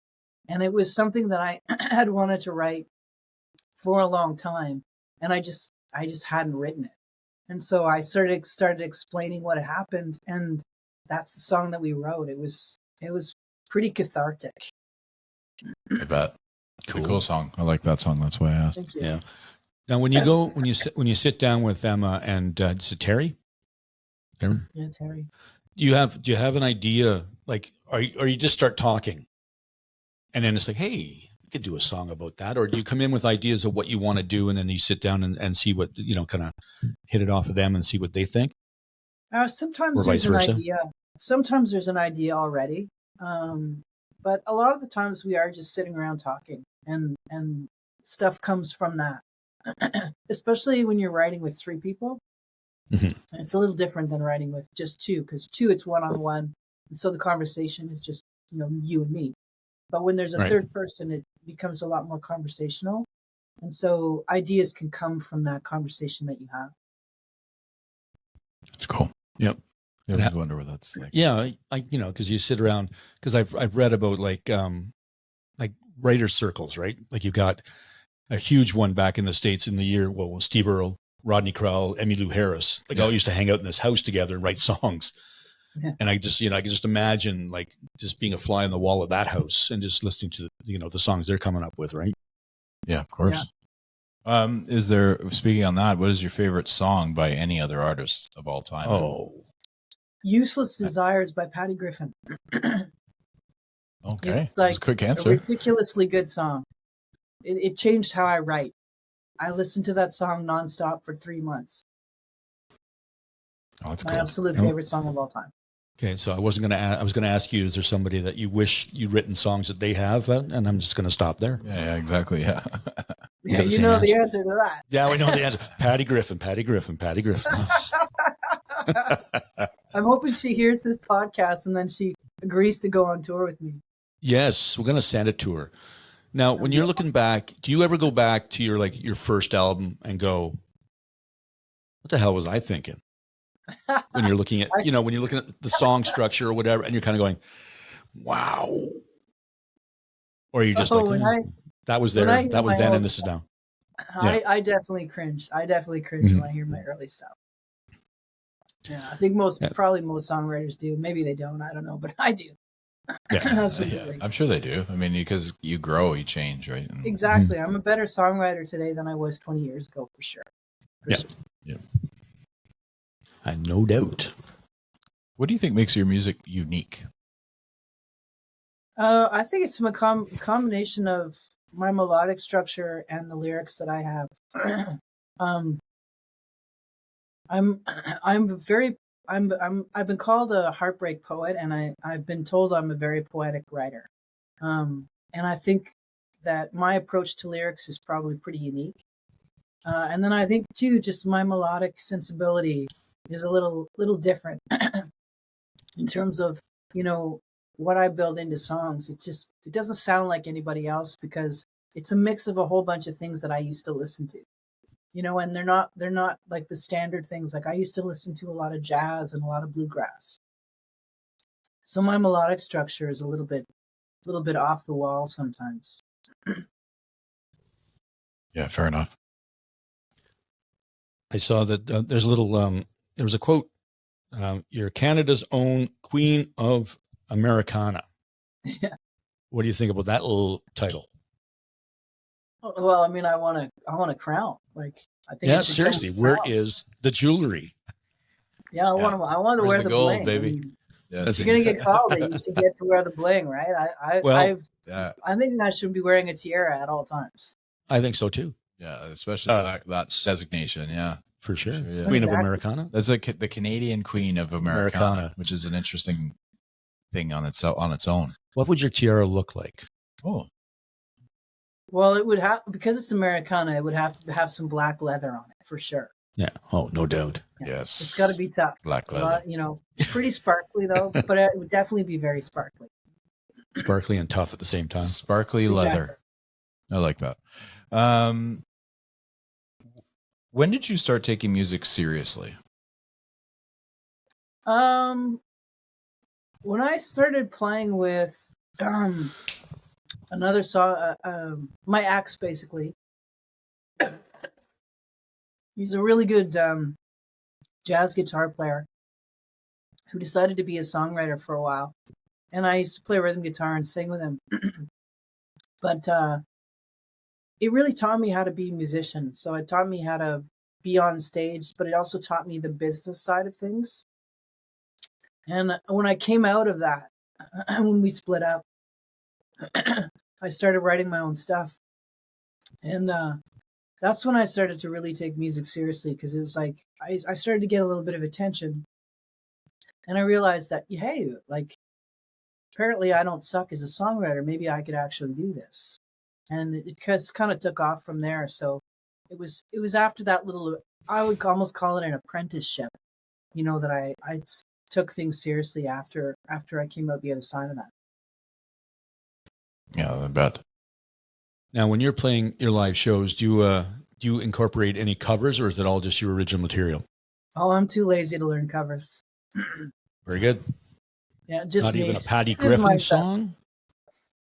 And it was something that I had wanted to write for a long time. And I just hadn't written it. And so I started explaining what had happened. And that's the song that we wrote. It was pretty cathartic. I bet. Cool song. I like that song. That's why I asked. Thank you. Yeah. Now, when you sit down with Emma and is it Terry? Yeah, Terry. Do you have an idea? Like, are you just start talking, and then it's like, hey, you could do a song about that, or do you come in with ideas of what you want to do, and then you sit down and see what kind of hit it off of them and see what they think? Sometimes Or there's vice an versa? idea. Sometimes there's an idea already. But a lot of the times we are just sitting around talking, and stuff comes from that. Especially when you're writing with 3 people. Mm-hmm. It's a little different than writing with just 2, because 2, it's one-on-one. And so the conversation is just, you and me. But when there's a third person, it becomes a lot more conversational. And so ideas can come from that conversation that you have. That's cool. Yep. I wonder what that's like. Yeah, because you sit around, because I've read about like writer circles, right? Like you've got a huge one back in the States in the year, Steve Earle, Rodney Crowell, Emmylou Harris, all used to hang out in this house together and write songs. Yeah. And I just, I can just imagine like just being a fly on the wall of that house and just listening to, the songs they're coming up with, right? Yeah, of course. Yeah. Speaking on that, what is your favorite song by any other artist of all time? Oh, Useless Desires by Patty Griffin. Okay. It's like a quick answer. A ridiculously good song. It changed how I write. I listened to that song nonstop for 3 months. Oh, that's my cool. absolute favorite song of all time. Okay, so I was going to ask you, is there somebody that you wish you'd written songs that they have? And I'm just going to stop there. Yeah, exactly. Yeah. Yeah, you know the answer to that. Yeah, we know the answer. Patty Griffin. I'm hoping she hears this podcast and then she agrees to go on tour with me. Yes, we're going to send it to her. Now, when you're looking back, do you ever go back to your first album and go, what the hell was I thinking? When you're looking at, when you're looking at the song structure or whatever, and you're kind of going, wow. Or are you just that was there, that was then, and this is now. I definitely cringe. When I hear my early stuff. Yeah, I think probably most songwriters do. Maybe they don't. I don't know, but I do. Yeah, absolutely. Yeah, I'm sure they do. I mean, because you grow, you change, right? Exactly. I'm a better songwriter today than I was 20 years ago, for sure. Yeah. And no doubt. What do you think makes your music unique? I think it's a combination of my melodic structure and the lyrics that I have. I've been called a heartbreak poet, and I've been told I'm a very poetic writer. And I think that my approach to lyrics is probably pretty unique. And then I think too, just my melodic sensibility is a little different in terms of, what I build into songs. It doesn't sound like anybody else because it's a mix of a whole bunch of things that I used to listen to. And they're not like the standard things. Like I used to listen to a lot of jazz and a lot of bluegrass. So my melodic structure is a little bit off the wall sometimes. Yeah, fair enough. I saw that there's a little, there was a quote, you're Canada's own Queen of Americana. Yeah. What do you think about that little title? Well, I mean, I want a crown. Like, I think. Yeah, seriously, where is the jewelry? Yeah, I want to wear the gold, bling, baby. Yeah, if you're gonna get called it, you should get to wear the bling, right? I think I should be wearing a tiara at all times. I think so too. Yeah, especially that designation. Yeah, for sure. Yeah. Queen of Americana. That's the Canadian Queen of Americana, which is an interesting thing on its own. What would your tiara look like? Oh, well, it would have, because it's Americana, it would have to have some black leather on it for sure. Yeah. Oh, no doubt. Yeah. Yes. It's got to be tough. Black leather. Pretty sparkly though, but it would definitely be very sparkly. Sparkly and tough at the same time. Sparkly leather. I like that. When did you start taking music seriously? When I started playing with another song, my ex, basically, he's a really good jazz guitar player who decided to be a songwriter for a while. And I used to play rhythm guitar and sing with him. But it really taught me how to be a musician. So it taught me how to be on stage, but it also taught me the business side of things. And when I came out of that, when we split up, I started writing my own stuff. And that's when I started to really take music seriously, because it was like I started to get a little bit of attention. And I realized that, hey, like, apparently I don't suck as a songwriter. Maybe I could actually do this. And it just kind of took off from there. So it was after that little, I would almost call it an apprenticeship, that I took things seriously after I came out the other side of that. Yeah, I bet. Now, when you're playing your live shows, do you incorporate any covers, or is it all just your original material? Oh, I'm too lazy to learn covers. Very good. Yeah, just not me. even a Patty This is my Griffin stuff. song.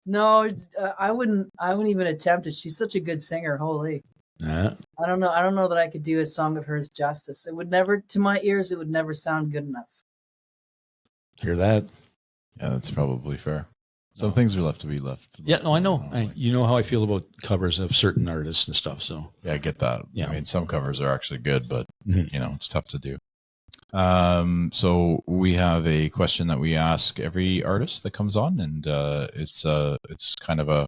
No, I wouldn't even attempt it. She's such a good singer. Holy. Nah. I don't know that I could do a song of hers justice. It would never, to my ears, it would never sound good enough. Hear that? Yeah, that's probably fair. Some things are left to be left. Yeah, no, I know. You know how I feel about covers of certain artists and stuff. So Yeah, I get that. Yeah. I mean, some covers are actually good, but Mhm. it's tough to do. So we have a question that we ask every artist that comes on, and it's kind of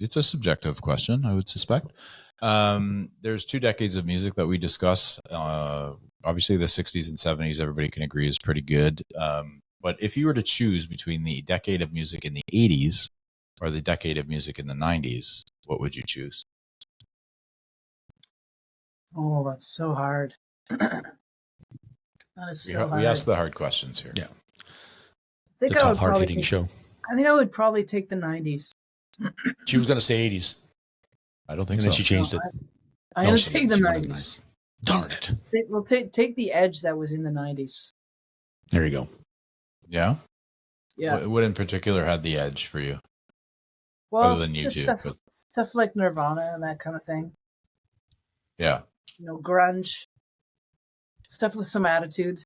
it's a subjective question, I would suspect. There's 2 decades of music that we discuss. Obviously, the 60s and 70s, everybody can agree is pretty good. But if you were to choose between the decade of music in the 80s or the decade of music in the 90s, what would you choose? Oh, that's so hard. That is so hard. We ask the hard questions here. Yeah. I think it's a I tough, would probably hard-hitting show. I think I would probably take the 90s. She was going to say 80s, I don't think and then so. she changed it. I'm No, going she to take the didn't. She wanted 90s. nice. Darn it. We'll take the edge that was in the 90s. There you go. Yeah? Yeah. What in particular had the edge for you? Well, other than just YouTube, stuff like Nirvana and that kind of thing. Yeah. Grunge. Stuff with some attitude.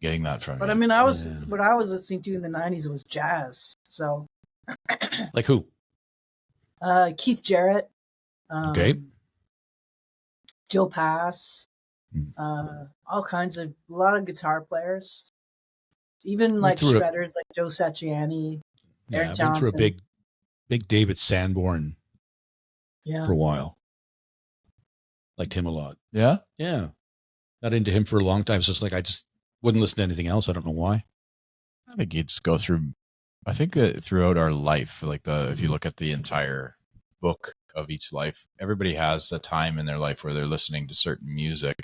Getting that from But you. I mean, Yeah. what I was listening to in the 90s was jazz. So Like who? Keith Jarrett. Okay. Joe Pass. Hmm. All kinds of, a lot of guitar players. Even Went like through a- shredders like Joe Satriani, Yeah, Eric I went through a Johnson. big David Sanborn Yeah. for a while. Liked him a lot. Yeah? Yeah. Got into him for a long time. So it's like I just wouldn't listen to anything else. I don't know why. I think you just go through, I think that throughout our life, like if you look at the entire book of each life, everybody has a time in their life where they're listening to certain music.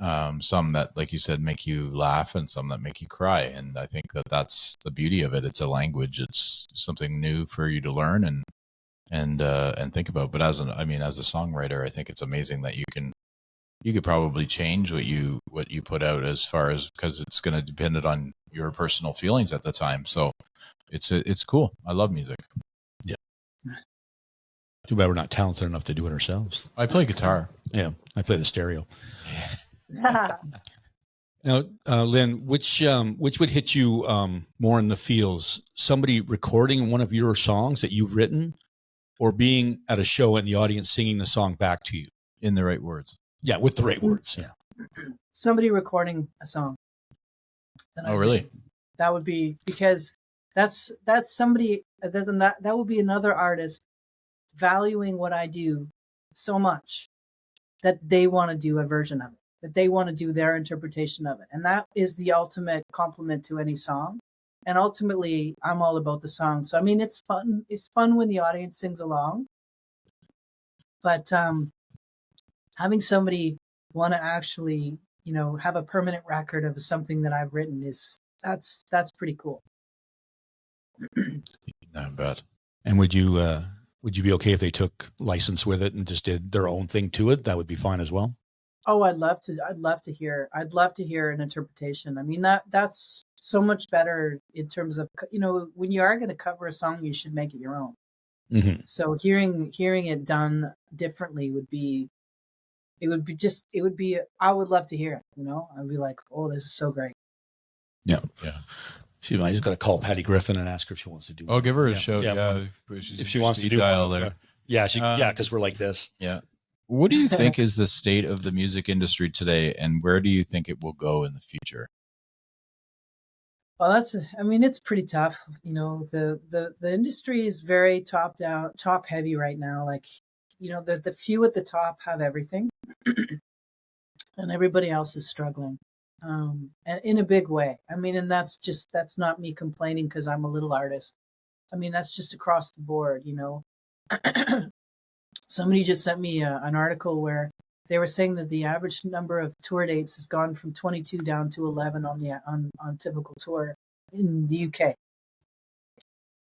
Some that, like you said, make you laugh, and some that make you cry. And I think that that's the beauty of it. It's a language. It's something new for you to learn and think about. But as a songwriter, I think it's amazing that you could probably change what you put out, as far as, because it's going to depend on your personal feelings at the time. So it's cool. I love music. Too bad we're not talented enough to do it ourselves. I play guitar. Yeah. I play the stereo. Now, Lynn, which would hit you more in the feels? Somebody recording one of your songs that you've written, or being at a show and the audience singing the song back to you? In the right words. Yeah, with the right words. Yeah. Somebody recording a song. Oh, really? That would be, because that's somebody, that would be another artist valuing what I do so much that they want to do a version of it, that they want to do their interpretation of it. And that is the ultimate compliment to any song. And ultimately, I'm all about the song. So, I mean, it's fun. It's fun when the audience sings along. But having somebody want to actually, have a permanent record of something that I've written that's pretty cool. Not bad. And would you be okay if they took license with it and just did their own thing to it? That would be fine as well. Oh, I'd love to hear an interpretation. I mean, that's so much better in terms of, when you are going to cover a song, you should make it your own. Mm-hmm. So hearing it done differently I would love to hear it, I'd be like, oh, this is so great. Yeah. Yeah. I just got to call Patty Griffin and ask her if she wants to do. Oh, give her a Yeah. shout. Yeah, Yeah, if she wants to do dial one, there. yeah, because we're like this. Yeah. What do you think is the state of the music industry today, and where do you think it will go in the future? Well, it's pretty tough. The industry is very top down, top heavy right now. Like, the few at the top have everything, and everybody else is struggling, and in a big way. I mean, and that's not me complaining because I'm a little artist. I mean, that's just across the board. Somebody just sent me an article where they were saying that the average number of tour dates has gone from 22 down to 11 on typical tour in the UK.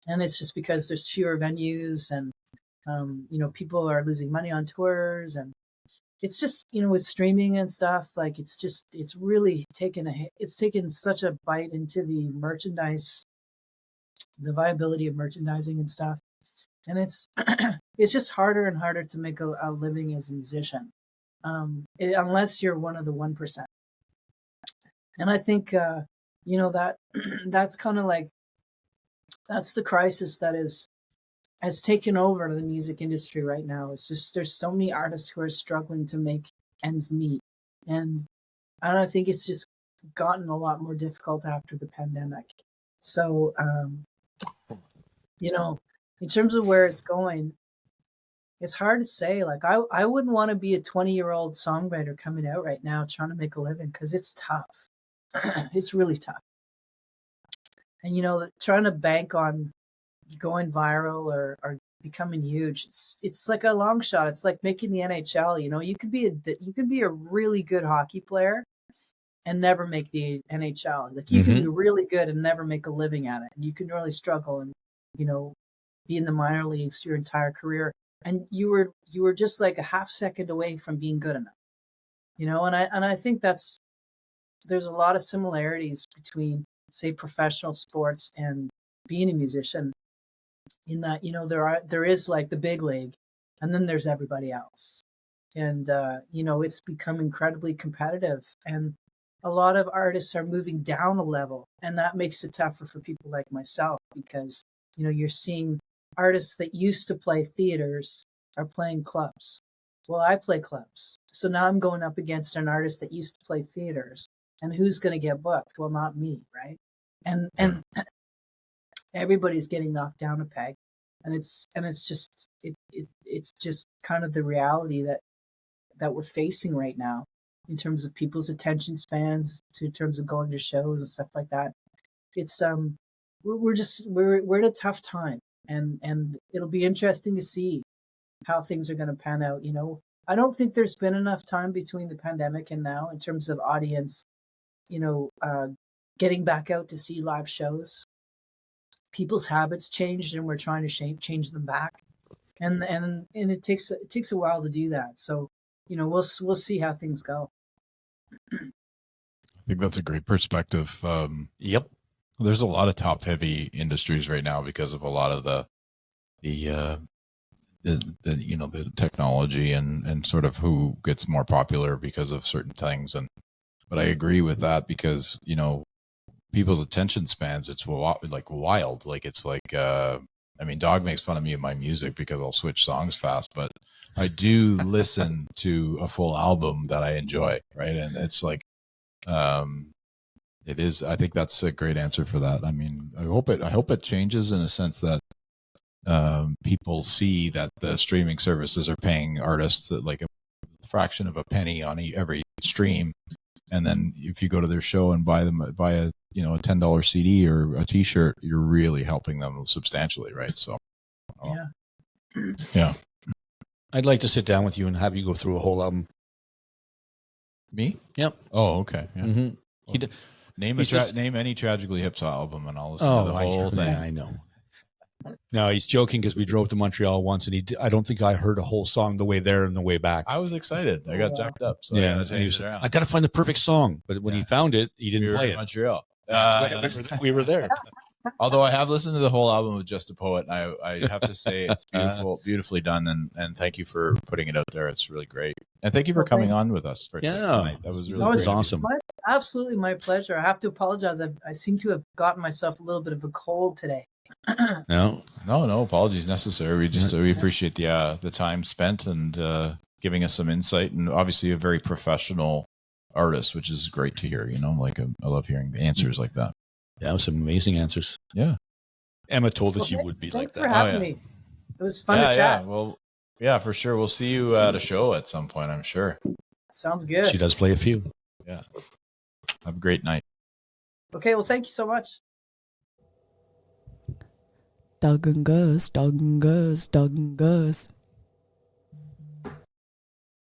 And it's just because there's fewer venues, and people are losing money on tours, and it's just, with streaming and stuff, like it's really taken a hit. It's taken such a bite into the merchandise, the viability of merchandising and stuff. And it's it's just harder and harder to make a living as a musician, unless you're one of the 1%. And I think that that's kind of like, that's the crisis that has taken over the music industry right now. It's just, there's so many artists who are struggling to make ends meet, and I think it's just gotten a lot more difficult after the pandemic. So in terms of where it's going, it's hard to say. Like, I wouldn't want to be a 20-year-old songwriter coming out right now trying to make a living, because it's tough. It's really tough. And, trying to bank on going viral or becoming huge, it's like a long shot. It's like making the NHL. You could be a really good hockey player and never make the NHL. Like, you can be really good and never make a living at it. And you can really struggle and, be in the minor leagues your entire career. And you were just like a half second away from being good enough. And I think there's a lot of similarities between, say, professional sports and being a musician, in that, there is like the big league, and then there's everybody else. And it's become incredibly competitive, and a lot of artists are moving down a level, and that makes it tougher for people like myself, because you're seeing artists that used to play theaters are playing clubs. Well, I play clubs, so now I'm going up against an artist that used to play theaters, and who's going to get booked? Well, not me, right? And everybody's getting knocked down a peg, and it's just kind of the reality that we're facing right now, in terms of people's attention spans, in terms of going to shows and stuff like that. It's we're at a tough time, and it'll be interesting to see how things are going to pan out. I don't think there's been enough time between the pandemic and now in terms of audience, getting back out to see live shows. People's habits changed, and we're trying to change them back, and it takes a while to do that. So we'll see how things go. I think that's a great perspective. Yep. There's a lot of top heavy industries right now because of a lot of the technology and sort of who gets more popular because of certain things. But I agree with that, because people's attention spans, it's like wild. Like, it's like Dawg makes fun of me and my music because I'll switch songs fast, but I do listen to a full album that I enjoy, right? And it's like it is. I think that's a great answer for that. I hope it changes in a sense that people see that the streaming services are paying artists like a fraction of a penny on every stream, and then if you go to their show and buy a $10 CD or a T-shirt, you're really helping them substantially, right? So yeah. I'd like to sit down with you and have you go through a whole album. Me? Yep. Oh, okay. Yeah. Mm-hmm. Well, name any Tragically Hip's album, and I'll listen to the whole thing. I know. No, he's joking because we drove to Montreal once, and I don't think I heard a whole song the way there and the way back. I was excited. I got jacked up. So Yeah, I, and he was, around. I got to find the perfect song. But when he found it, he didn't We were play in it. Montreal. We were there. Although I have listened to the whole album of Just a Poet, and I have to say it's beautifully done, and thank you for putting it out there. It's really great, and thank you for coming on with us for tonight. That was really was awesome. Absolutely my pleasure. I have to apologize. I seem to have gotten myself a little bit of a cold today. No apologies necessary. We appreciate the time spent and giving us some insight, and obviously a very professional artist, which is great to hear. I love hearing the answers like that. Yeah, some amazing answers. Yeah. Emma told us you would be like that. Thanks for having me. It was fun to chat. Yeah, well, yeah, for sure. We'll see you at a show at some point, I'm sure. Sounds good. She does play a few. Yeah. Have a great night. Okay, well, thank you so much. Dawg and Gus, Dawg and Gus, Dawg and Gus.